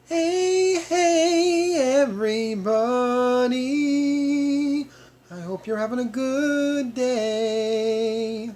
Hey, hey, everybody. I hope you're having a good day.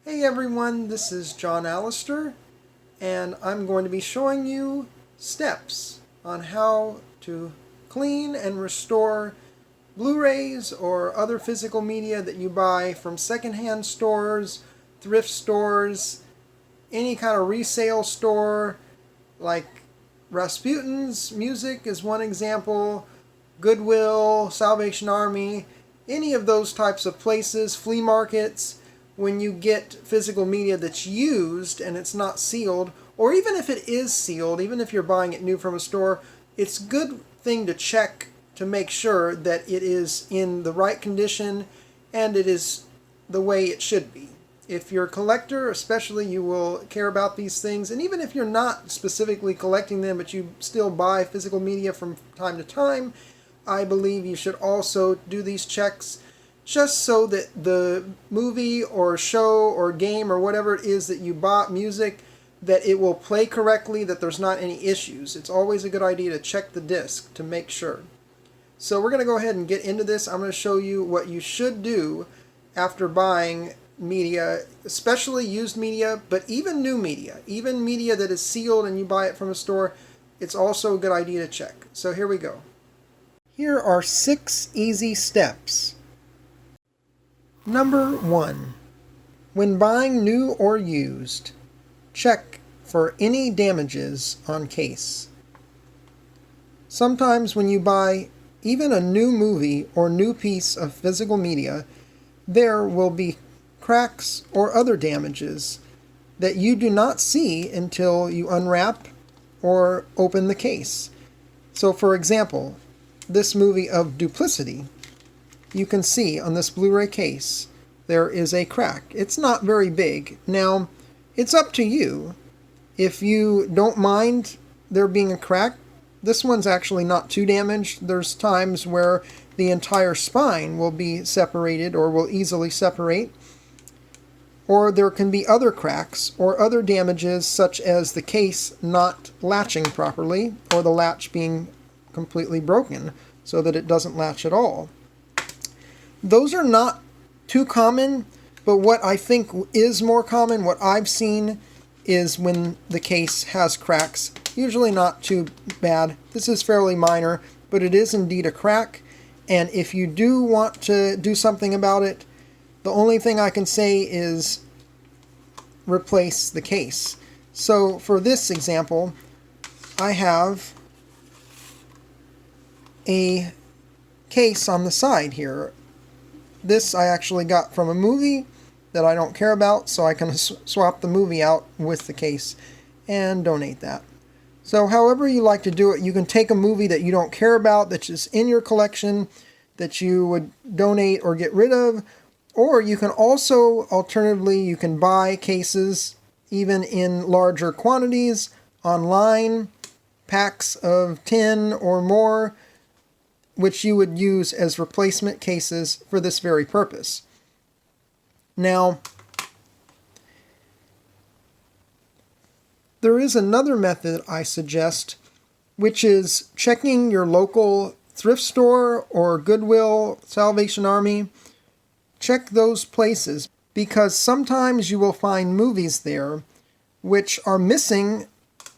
Hey, everyone, this is John Allister, and I'm going to be showing you steps on how to clean and restore Blu-rays or other physical media that you buy from secondhand stores, thrift stores, any kind of resale store, like Rasputin's Music is one example, Goodwill, Salvation Army, any of those types of places, flea markets. When you get physical media that's used and it's not sealed, or even if it is sealed, even if you're buying it new from a store, it's a good thing to check to make sure that it is in the right condition and it is the way it should be. If you're a collector, especially, you will care about these things. And even if you're not specifically collecting them, but you still buy physical media from time to time, I believe you should also do these checks just so that the movie or show or game or whatever it is that you bought, music, that it will play correctly, that there's not any issues. It's always a good idea to check the disc to make sure. So we're going to go ahead and get into this. I'm going to show you what you should do after buying media, especially used media, but even new media, even media that is sealed and you buy it from a store, it's also a good idea to check. So here we go. Here are 6 easy steps. Number 1. When buying new or used, check for any damages on case. Sometimes when you buy even a new movie or new piece of physical media, there will be cracks or other damages that you do not see until you unwrap or open the case. So for example, this movie of Duplicity, you can see on this Blu-ray case there is a crack. It's not very big. Now, it's up to you. If you don't mind there being a crack, this one's actually not too damaged. There's times where the entire spine will be separated or will easily separate. Or there can be other cracks or other damages such as the case not latching properly or the latch being completely broken so that it doesn't latch at all. Those are not too common, but what I think is more common, what I've seen, is when the case has cracks. Usually not too bad. This is fairly minor, but it is indeed a crack. And if you do want to do something about it, the only thing I can say is replace the case. So for this example, I have a case on the side here. This I actually got from a movie that I don't care about, so I can swap the movie out with the case and donate that. So however you like to do it, you can take a movie that you don't care about, that's just in your collection, that you would donate or get rid of, or you can also, alternatively, you can buy cases even in larger quantities online, packs of 10 or more, which you would use as replacement cases for this very purpose. Now, there is another method I suggest, which is checking your local thrift store or Goodwill, Salvation Army. Check those places because sometimes you will find movies there which are missing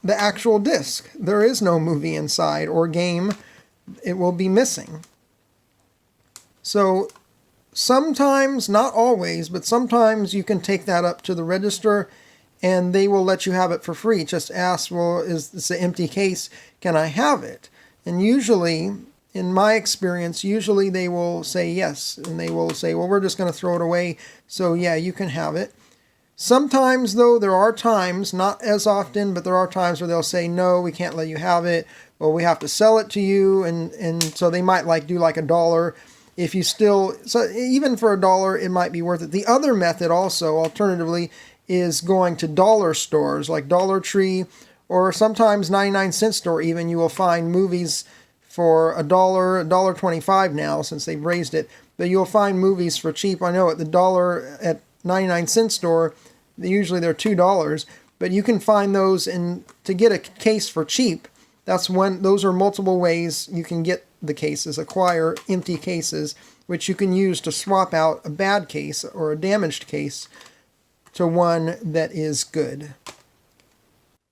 the actual disc. There is no movie inside or game. It will be missing. So sometimes, not always, but sometimes you can take that up to the register and they will let you have it for free. Just ask, well, is this an empty case? Can I have it? And usually, in my experience, usually they will say yes. And they will say, well, we're just going to throw it away. So yeah, you can have it. Sometimes, though, there are times, not as often, but there are times where they'll say, no, we can't let you have it. Well, we have to sell it to you. And so they might do like $1. If you still, so even for $1, it might be worth it. The other method also, alternatively, is going to dollar stores like Dollar Tree or sometimes 99-cent store even. You will find movies for $1, $1.25 now since they've raised it. but you'll find movies for cheap. I know at the dollar at 99-cent store, usually they're $2, but you can find those, and to get a case for cheap, those are multiple ways you can get the cases, acquire empty cases, which you can use to swap out a bad case or a damaged case to one that is good.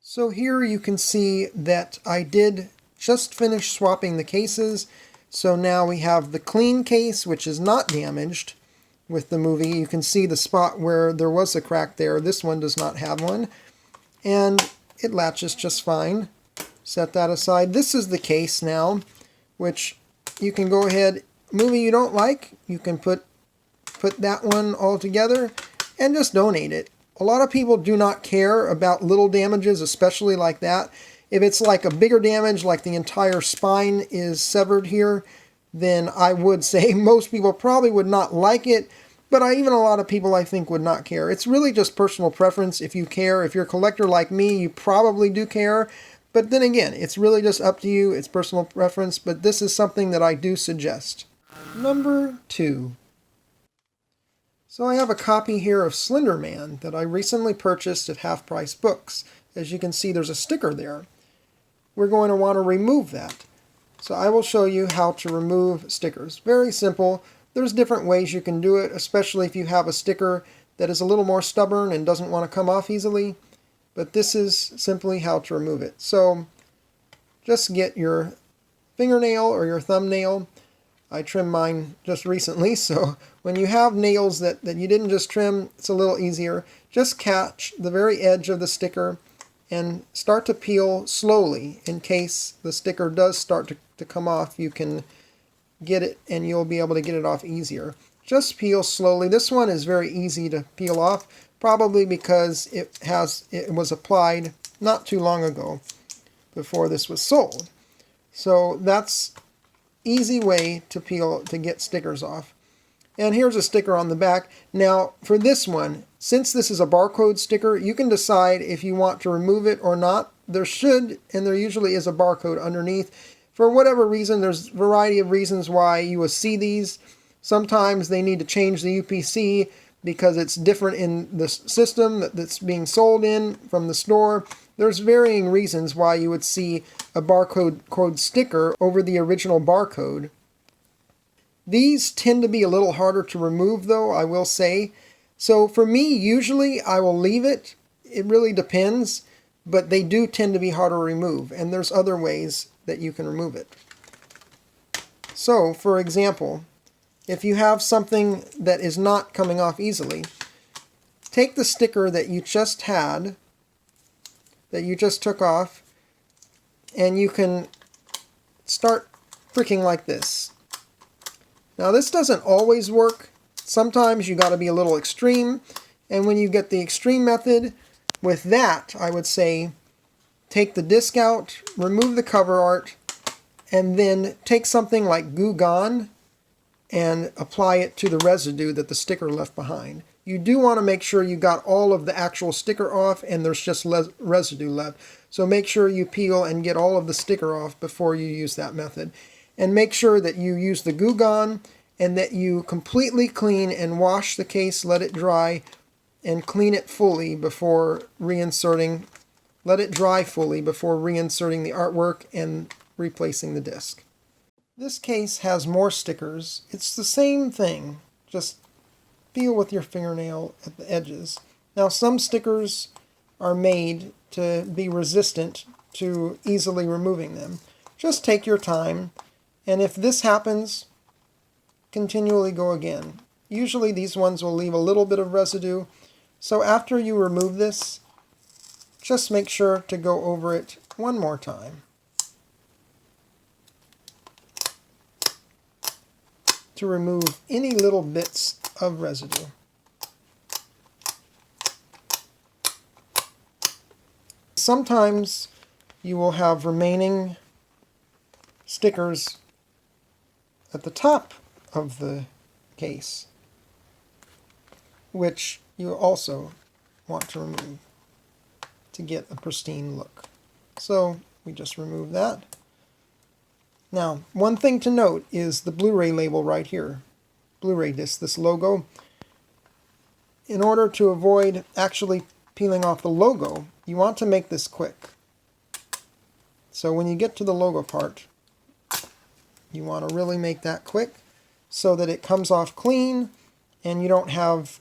So here you can see that I did just finish swapping the cases. So now we have the clean case, which is not damaged with the movie. You can see the spot where there was a crack there. This one does not have one. And it latches just fine. Set that aside. This is the case now, which you can go ahead, movie you don't like, you can put that one all together and just donate it. A lot of people do not care about little damages, especially like that. If it's like a bigger damage, like the entire spine is severed here, then I would say most people probably would not like it, but even a lot of people I think would not care. It's really just personal preference if you care. If you're a collector like me, you probably do care. But then again, it's really just up to you. It's personal preference, but this is something that I do suggest. Number 2. So I have a copy here of Slender Man that I recently purchased at Half Price Books. As you can see, there's a sticker there. We're going to want to remove that. So I will show you how to remove stickers. Very simple. There's different ways you can do it, especially if you have a sticker that is a little more stubborn and doesn't want to come off easily. But this is simply how to remove it. So just get your fingernail or your thumbnail. I trimmed mine just recently, so when you have nails that you didn't just trim, it's a little easier. Just catch the very edge of the sticker and start to peel slowly. In case the sticker does start to come off, you can get it and you'll be able to get it off easier. Just peel slowly. This one is very easy to peel off, probably because it was applied not too long ago before this was sold. So that's easy way to get stickers off. And here's a sticker on the back. Now for this one, since this is a barcode sticker, you can decide if you want to remove it or not. There should, and there usually is, a barcode underneath. For whatever reason, there's a variety of reasons why you will see these. Sometimes they need to change the UPC because it's different in the system that's being sold in from the store. There's varying reasons why you would see a barcode sticker over the original barcode. These tend to be a little harder to remove though, I will say. So for me, usually I will leave it. It really depends, but they do tend to be harder to remove, and there's other ways that you can remove it. So, for example, if you have something that is not coming off easily, take the sticker that you just had, that you just took off, and you can start pricking like this. Now this doesn't always work. Sometimes you got to be a little extreme, and when you get the extreme method, with that I would say take the disc out, remove the cover art, and then take something like Goo Gone and apply it to the residue that the sticker left behind. You do want to make sure you got all of the actual sticker off and there's just residue left. So make sure you peel and get all of the sticker off before you use that method. And make sure that you use the Goo Gone and that you completely clean and wash the case, let it dry, and clean it fully before reinserting. Let it dry fully before reinserting the artwork and replacing the disc. This case has more stickers. It's the same thing, just peel with your fingernail at the edges. Now some stickers are made to be resistant to easily removing them. Just take your time, and if this happens, continually go again. Usually these ones will leave a little bit of residue, so after you remove this, just make sure to go over it one more time to remove any little bits of residue. Sometimes you will have remaining stickers at the top of the case, which you also want to remove to get a pristine look. So we just remove that. Now, one thing to note is the Blu-ray label right here. Blu-ray disc, this logo. In order to avoid actually peeling off the logo, you want to make this quick. So when you get to the logo part, you want to really make that quick so that it comes off clean and you don't have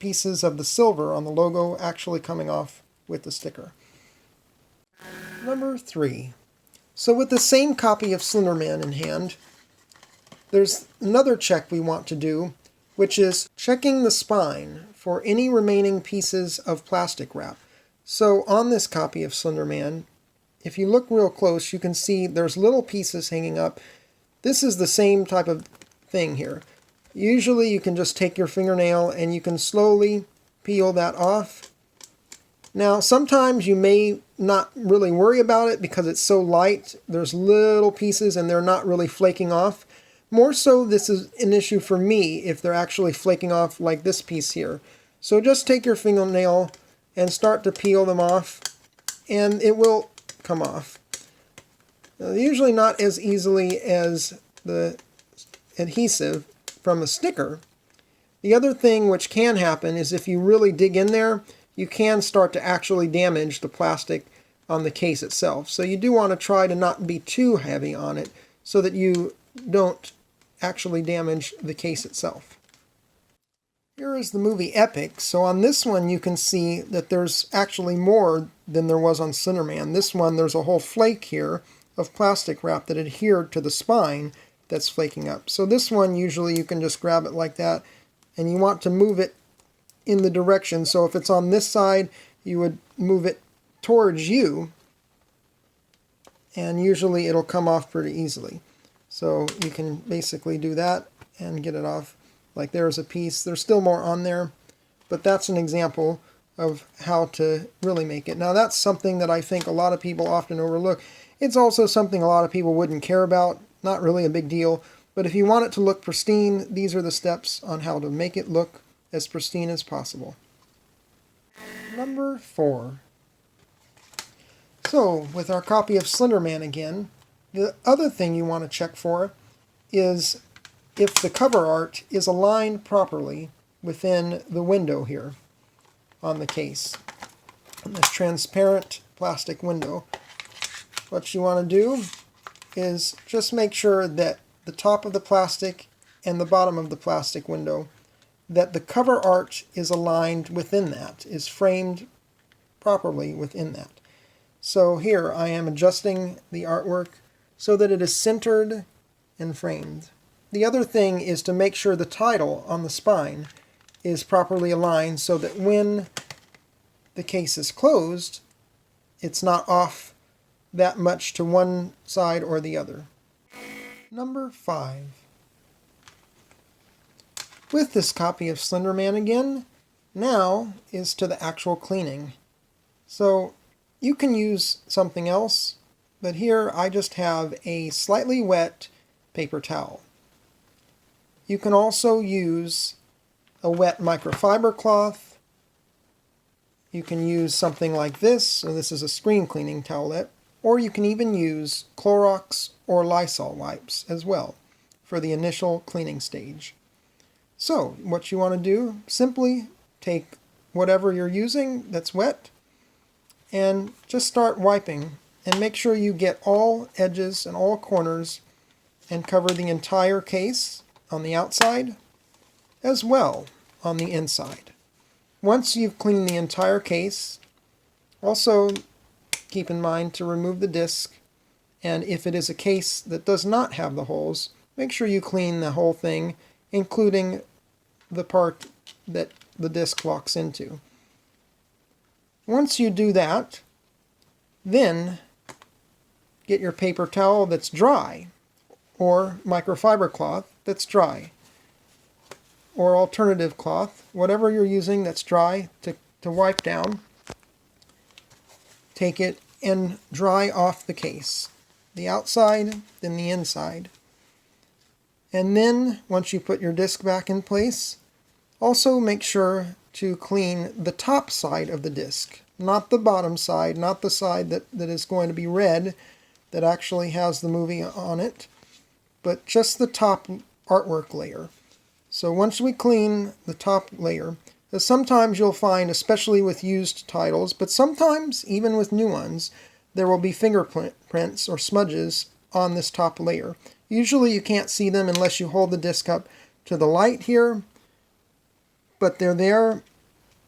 pieces of the silver on the logo actually coming off with the sticker. Number 3. So with the same copy of Slender Man in hand, there's another check we want to do, which is checking the spine for any remaining pieces of plastic wrap. So on this copy of Slender Man, if you look real close, you can see there's little pieces hanging up. This is the same type of thing here. Usually you can just take your fingernail and you can slowly peel that off. Now sometimes you may not really worry about it because it's so light. There's little pieces and they're not really flaking off. More so, this is an issue for me if they're actually flaking off like this piece here. So just take your fingernail and start to peel them off, and it will come off. Usually not as easily as the adhesive from a sticker. The other thing which can happen is if you really dig in there, you can start to actually damage the plastic on the case itself. So you do want to try to not be too heavy on it so that you don't actually damage the case itself. Here is the movie Epic. So on this one you can see that there's actually more than there was on Slender Man. This one there's a whole flake here of plastic wrap that adhered to the spine that's flaking up. So this one usually you can just grab it like that and you want to move it in the direction. So if it's on this side you would move it towards you and usually it'll come off pretty easily. So you can basically do that and get it off. Like there's a piece. There's still more on there, but that's an example of how to really make it. Now that's something that I think a lot of people often overlook. It's also something a lot of people wouldn't care about. Not really a big deal, but if you want it to look pristine, these are the steps on how to make it look as pristine as possible. Number 4. So with our copy of Slender Man again, the other thing you want to check for is if the cover art is aligned properly within the window here on the case. And this transparent plastic window. What you want to do is just make sure that the top of the plastic and the bottom of the plastic window, that the cover art is aligned within that, is framed properly within that. So here I am adjusting the artwork so that it is centered and framed. The other thing is to make sure the title on the spine is properly aligned so that when the case is closed, it's not off that much to one side or the other. Number 5. With this copy of Slender Man again, now is to the actual cleaning. So you can use something else, but here I just have a slightly wet paper towel. You can also use a wet microfiber cloth. You can use something like this, so this is a screen cleaning towelette, or you can even use Clorox or Lysol wipes as well for the initial cleaning stage. So what you want to do, simply take whatever you're using that's wet and just start wiping, and make sure you get all edges and all corners and cover the entire case on the outside as well on the inside. Once you've cleaned the entire case, also keep in mind to remove the disc, and if it is a case that does not have the holes, make sure you clean the whole thing, including the part that the disc locks into. Once you do that, then get your paper towel that's dry, or microfiber cloth that's dry, or alternative cloth, whatever you're using that's dry to wipe down. Take it and dry off the case, the outside, then the inside. And then, once you put your disc back in place, also make sure to clean the top side of the disc, not the bottom side, not the side that is going to be red, that actually has the movie on it, but just the top artwork layer. So once we clean the top layer, sometimes you'll find, especially with used titles, but sometimes even with new ones, there will be fingerprints or smudges on this top layer. Usually you can't see them unless you hold the disc up to the light here, but they're there.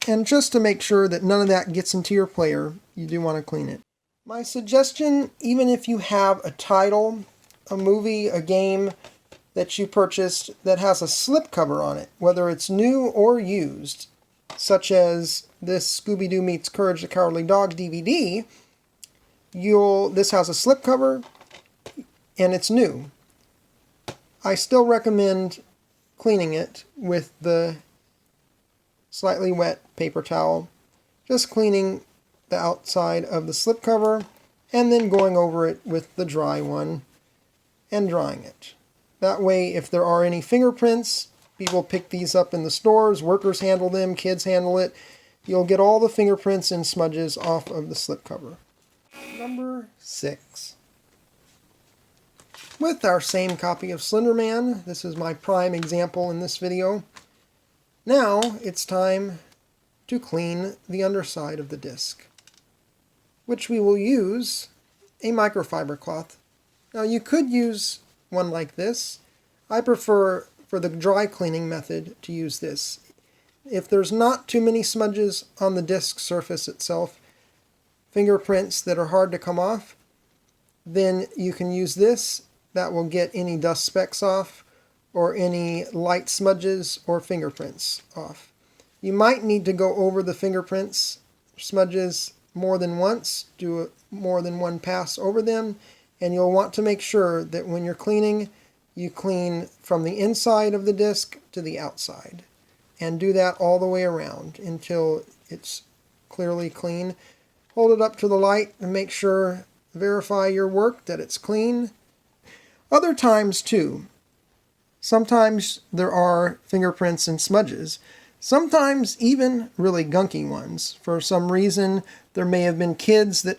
And just to make sure that none of that gets into your player, you do want to clean it. My suggestion, even if you have a title, a movie, a game that you purchased that has a slipcover on it, whether it's new or used, such as this Scooby-Doo Meets Courage the Cowardly Dog DVD, this has a slipcover and it's new. I still recommend cleaning it with the slightly wet paper towel, just cleaning the outside of the slipcover and then going over it with the dry one and drying it. That way, if there are any fingerprints, people pick these up in the stores, workers handle them, kids handle it, you'll get all the fingerprints and smudges off of the slipcover. Number 6. With our same copy of Slender Man, this is my prime example in this video. Now it's time to clean the underside of the disc, which we will use a microfiber cloth. Now you could use one like this. I prefer, for the dry cleaning method, to use this. If there's not too many smudges on the disc surface itself, fingerprints that are hard to come off, then you can use this. That will get any dust specks off or any light smudges or fingerprints off. You might need to go over the fingerprints, smudges, more than once, do more than one pass over them, and you'll want to make sure that when you're cleaning, you clean from the inside of the disc to the outside. And do that all the way around until it's clearly clean. Hold it up to the light and make sure, verify your work that it's clean. Other times too, sometimes there are fingerprints and smudges. Sometimes even really gunky ones. For some reason, there may have been kids that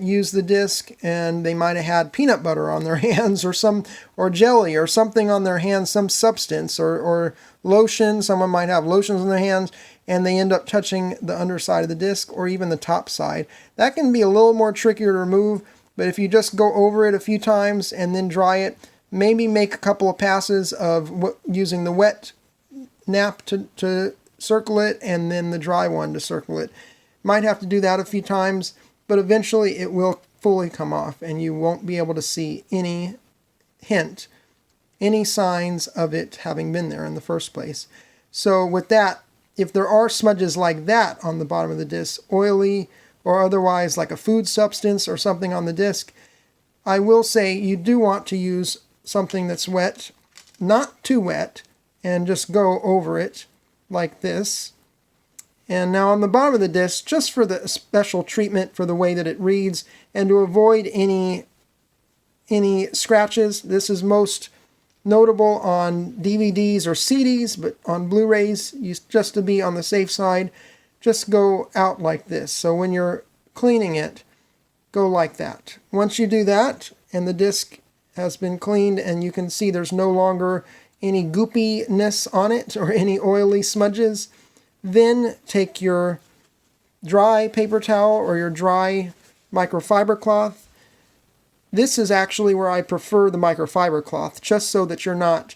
used the disc, and they might have had peanut butter on their hands or jelly or something on their hands, some substance or lotion. Someone might have lotions on their hands and they end up touching the underside of the disc or even the top side. That can be a little more trickier to remove, but if you just go over it a few times and then dry it, maybe make a couple of passes of using the wet nap to circle it and then the dry one to circle it. Might have to do that a few times, but eventually it will fully come off and you won't be able to see any hint, any signs of it having been there in the first place. So with that, if there are smudges like that on the bottom of the disc, oily or otherwise like a food substance or something on the disc, I will say you do want to use something that's wet, not too wet, and just go over it like this. And now on the bottom of the disc, just for the special treatment for the way that it reads and to avoid any scratches, this is most notable on DVDs or CDs, but on Blu-rays, just to be on the safe side, just go out like this. So when you're cleaning it, go like that. Once you do that, and the disc has been cleaned, and you can see there's no longer any goopiness on it or any oily smudges, then take your dry paper towel or your dry microfiber cloth. This is actually where I prefer the microfiber cloth, just so that you're not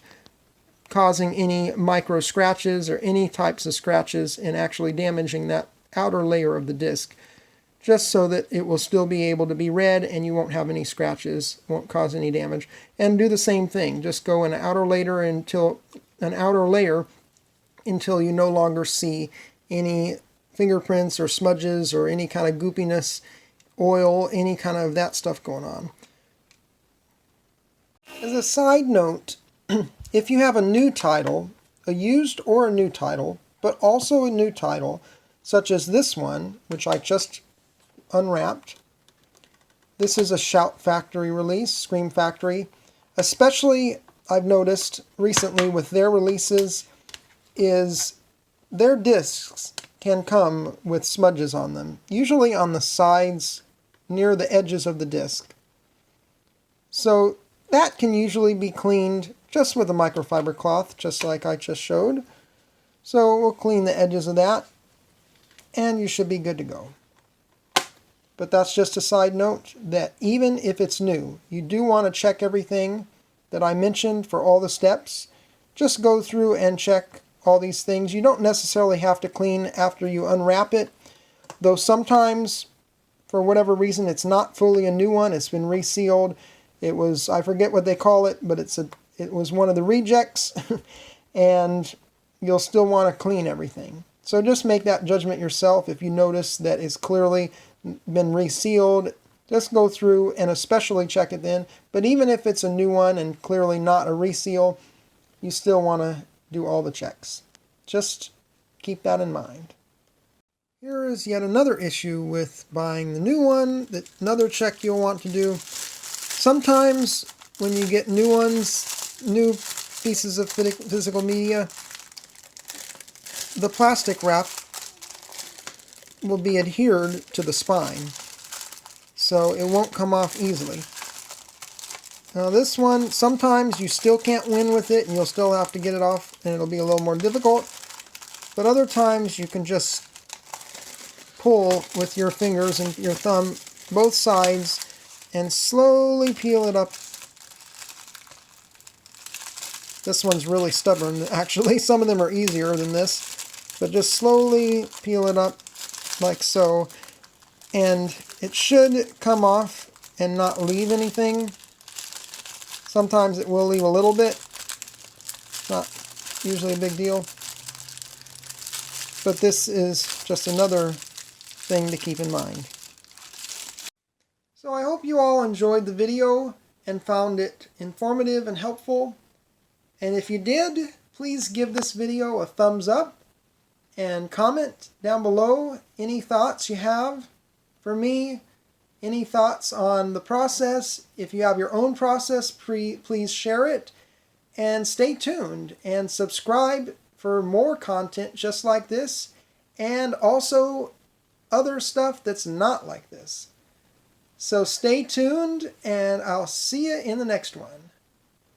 causing any micro scratches or any types of scratches and actually damaging that outer layer of the disc, just so that it will still be able to be read and you won't have any scratches, won't cause any damage. And do the same thing, just go an outer layer until you no longer see any fingerprints or smudges or any kind of goopiness, oil, any kind of that stuff going on. As a side note, if you have a new title, a used or a new title, but also a new title, such as this one, which I just unwrapped. This is a Shout Factory release, Scream Factory. Especially, I've noticed recently with their releases, is their discs can come with smudges on them, usually on the sides near the edges of the disc. So that can usually be cleaned just with a microfiber cloth, just like I just showed. So we'll clean the edges of that, and you should be good to go. But that's just a side note that even if it's new, you do want to check everything that I mentioned for all the steps. Just go through and check all these things. You don't necessarily have to clean after you unwrap it, though sometimes, for whatever reason, it's not fully a new one. It's been resealed. It was, I forget what they call it, but it was one of the rejects, and you'll still want to clean everything. So just make that judgment yourself. If you notice that it's clearly been resealed, just go through and especially check it then. But even if it's a new one and clearly not a reseal, you still want to do all the checks. Just keep that in mind. Here is yet another issue with buying the new one, another check you'll want to do. Sometimes when you get new ones, new pieces of physical media, the plastic wrap will be adhered to the spine, so it won't come off easily. Now this one, sometimes you still can't win with it and you'll still have to get it off and it'll be a little more difficult, but other times you can just pull with your fingers and your thumb both sides and slowly peel it up. This one's really stubborn actually. Some of them are easier than this, but just slowly peel it up like so, and it should come off and not leave anything. Sometimes it will leave a little bit, not usually a big deal, but this is just another thing to keep in mind. So I hope you all enjoyed the video and found it informative and helpful, and if you did, please give this video a thumbs up and comment down below any thoughts you have for me, any thoughts on the process. If you have your own process, please share it, and stay tuned and subscribe for more content just like this, and also other stuff that's not like this. So stay tuned, and I'll see you in the next one.